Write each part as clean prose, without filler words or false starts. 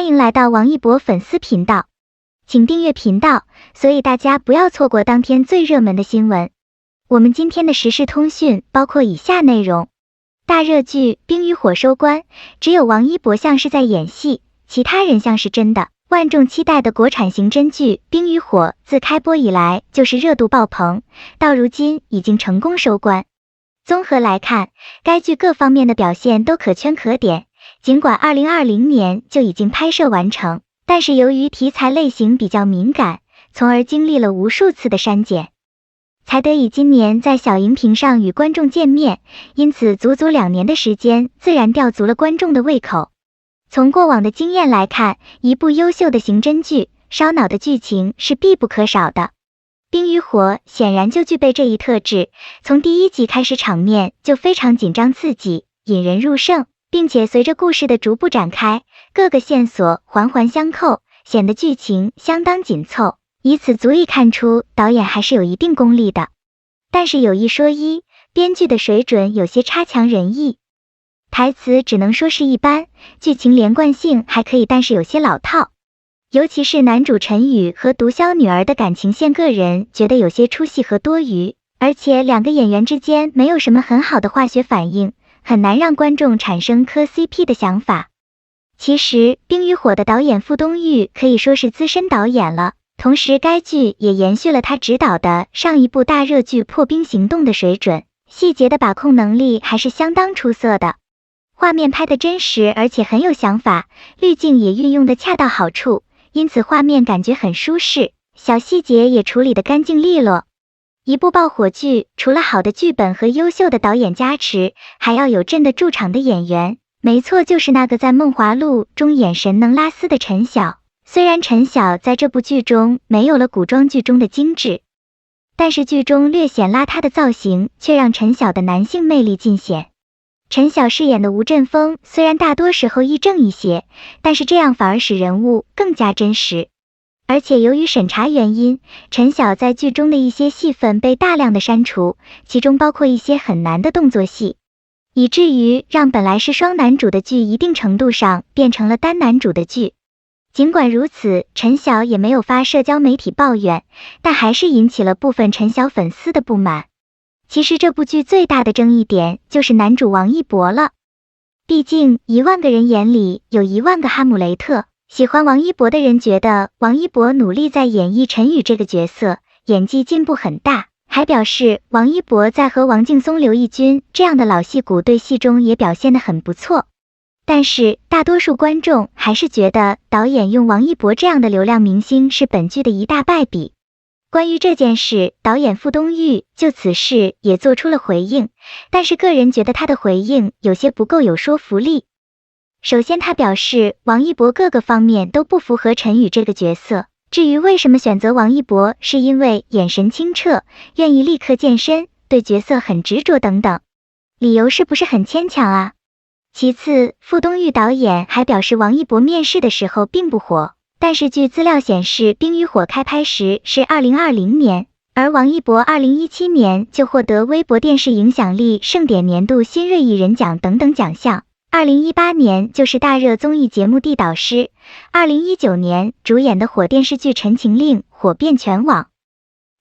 欢迎来到王一博粉丝频道，请订阅频道，所以大家不要错过当天最热门的新闻。我们今天的时事通讯包括以下内容：大热剧《冰与火》收官，只有王一博像是在演戏，其他人像是真的。万众期待的国产刑侦剧《冰与火》自开播以来就是热度爆棚，到如今已经成功收官。综合来看，该剧各方面的表现都可圈可点。尽管2020年就已经拍摄完成，但是由于题材类型比较敏感，从而经历了无数次的删减，才得以今年在小荧屏上与观众见面，因此足足2年的时间自然吊足了观众的胃口。从过往的经验来看，一部优秀的刑侦剧，烧脑的剧情是必不可少的。冰与火显然就具备这一特质，从第1集开始场面就非常紧张刺激，引人入胜，并且随着故事的逐步展开，各个线索环环相扣，显得剧情相当紧凑，以此足以看出导演还是有一定功力的。但是有一说一，编剧的水准有些差强人意，台词只能说是一般，剧情连贯性还可以，但是有些老套。尤其是男主陈宇和毒枭女儿的感情线，个人觉得有些出戏和多余，而且2个演员之间没有什么很好的化学反应，很难让观众产生磕 CP 的想法。其实《冰与火》的导演傅东育可以说是资深导演了，同时该剧也延续了他执导的上一部大热剧《破冰行动》的水准，细节的把控能力还是相当出色的。画面拍得真实，而且很有想法，滤镜也运用得恰到好处，因此画面感觉很舒适，小细节也处理得干净利落。一部爆火剧，除了好的剧本和优秀的导演加持，还要有镇得住场的演员。没错，就是那个在《梦华录》中眼神能拉丝的陈晓。虽然陈晓在这部剧中没有了古装剧中的精致，但是剧中略显邋遢的造型却让陈晓的男性魅力尽显。陈晓饰演的吴振峰虽然大多时候亦正一些，但是这样反而使人物更加真实。而且由于审查原因，陈晓在剧中的一些戏份被大量的删除，其中包括一些很难的动作戏，以至于让本来是双男主的剧一定程度上变成了单男主的剧。尽管如此，陈晓也没有发社交媒体抱怨，但还是引起了部分陈晓粉丝的不满。其实这部剧最大的争议点就是男主王一博了，毕竟1万个人眼里有1万个哈姆雷特。喜欢王一博的人觉得王一博努力在演绎陈宇这个角色，演技进步很大，还表示王一博在和王劲松、刘奕君这样的老戏骨对戏中也表现得很不错。但是大多数观众还是觉得导演用王一博这样的流量明星是本剧的一大败笔。关于这件事，导演傅东育就此事也做出了回应，但是个人觉得他的回应有些不够有说服力。首先他表示王一博各个方面都不符合陈宇这个角色，至于为什么选择王一博，是因为眼神清澈，愿意立刻健身，对角色很执着等等，理由是不是很牵强啊？其次，傅东育导演还表示王一博面试的时候并不火，但是据资料显示，《冰与火》开拍时是2020年，而王一博2017年就获得微博电视影响力盛典年度新锐艺人奖等等奖项。2018年就是大热综艺节目《地导师》，2019年主演的火电视剧《陈情令》火遍全网。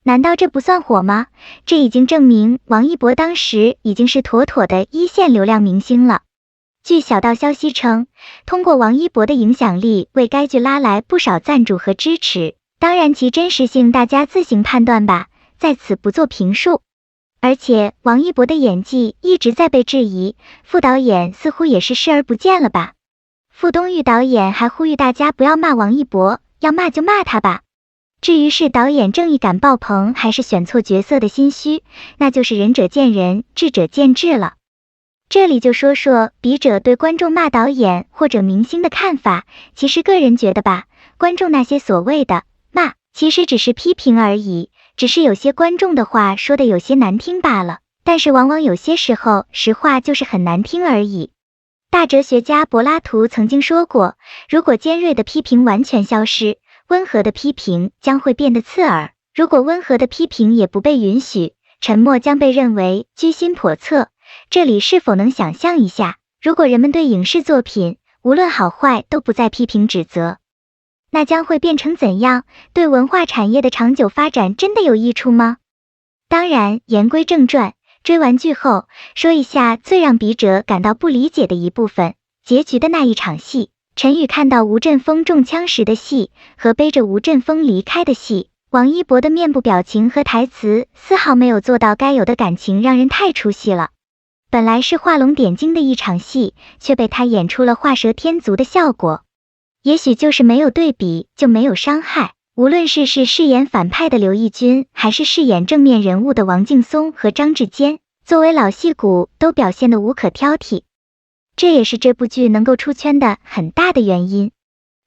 难道这不算火吗？这已经证明王一博当时已经是妥妥的1线流量明星了。据小道消息称，通过王一博的影响力为该剧拉来不少赞助和支持，当然其真实性大家自行判断吧，在此不做评述。而且王一博的演技一直在被质疑，傅导演似乎也是视而不见了吧。傅东育导演还呼吁大家不要骂王一博，要骂就骂他吧。至于是导演正义感爆棚还是选错角色的心虚，那就是仁者见仁，智者见智了。这里就说说笔者对观众骂导演或者明星的看法。其实个人觉得吧，观众那些所谓的骂，其实只是批评而已，只是有些观众的话说的有些难听罢了，但是往往有些时候实话就是很难听而已。大哲学家柏拉图曾经说过，如果尖锐的批评完全消失，温和的批评将会变得刺耳，如果温和的批评也不被允许，沉默将被认为居心叵测。这里是否能想象一下，如果人们对影视作品无论好坏都不再批评指责。那将会变成怎样？对文化产业的长久发展真的有益处吗？当然，言归正传，追完剧后，说一下最让笔者感到不理解的一部分，结局的那一场戏。陈宇看到吴振峰中枪时的戏和背着吴振峰离开的戏，王一博的面部表情和台词丝毫没有做到该有的感情，让人太出戏了。本来是画龙点睛的一场戏，却被他演出了画蛇添足的效果。也许就是没有对比就没有伤害，无论是饰演反派的刘奕君，还是饰演正面人物的王劲松和张志坚，作为老戏骨都表现得无可挑剔。这也是这部剧能够出圈的很大的原因。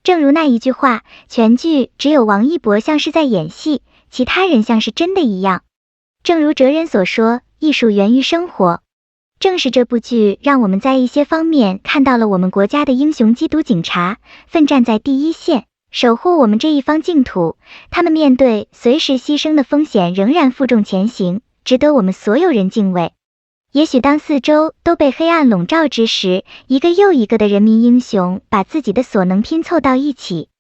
正如那一句话，全剧只有王一博像是在演戏，其他人像是真的一样。正如哲人所说，艺术源于生活。正是这部剧让我们在一些方面看到了我们国家的英雄缉毒警察，奋战在第一线，守护我们这一方净土。他们面对随时牺牲的风险，仍然负重前行，值得我们所有人敬畏。也许当四周都被黑暗笼罩之时，一个又一个的人民英雄把自己的所能拼凑到一起，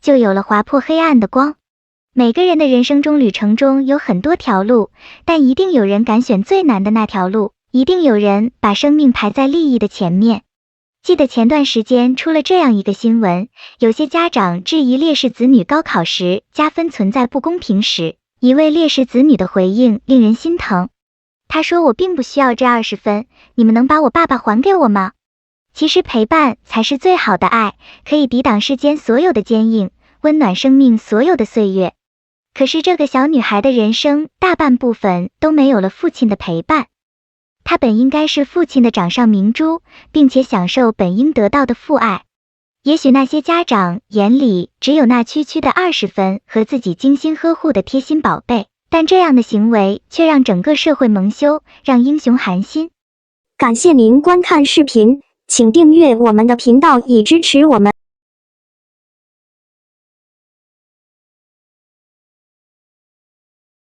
就有了划破黑暗的光。每个人的人生中旅程中有很多条路，但一定有人敢选最难的那条路。一定有人把生命排在利益的前面。记得前段时间出了这样一个新闻，有些家长质疑烈士子女高考时加分存在不公平时，一位烈士子女的回应令人心疼。他说，我并不需要这20分，你们能把我爸爸还给我吗？其实陪伴才是最好的爱，可以抵挡世间所有的坚硬，温暖生命所有的岁月。可是这个小女孩的人生大半部分都没有了父亲的陪伴。他本应该是父亲的掌上明珠，并且享受本应得到的父爱。也许那些家长眼里只有那区区的20分和自己精心呵护的贴心宝贝，但这样的行为却让整个社会蒙羞，让英雄寒心。感谢您观看视频，请订阅我们的频道以支持我们。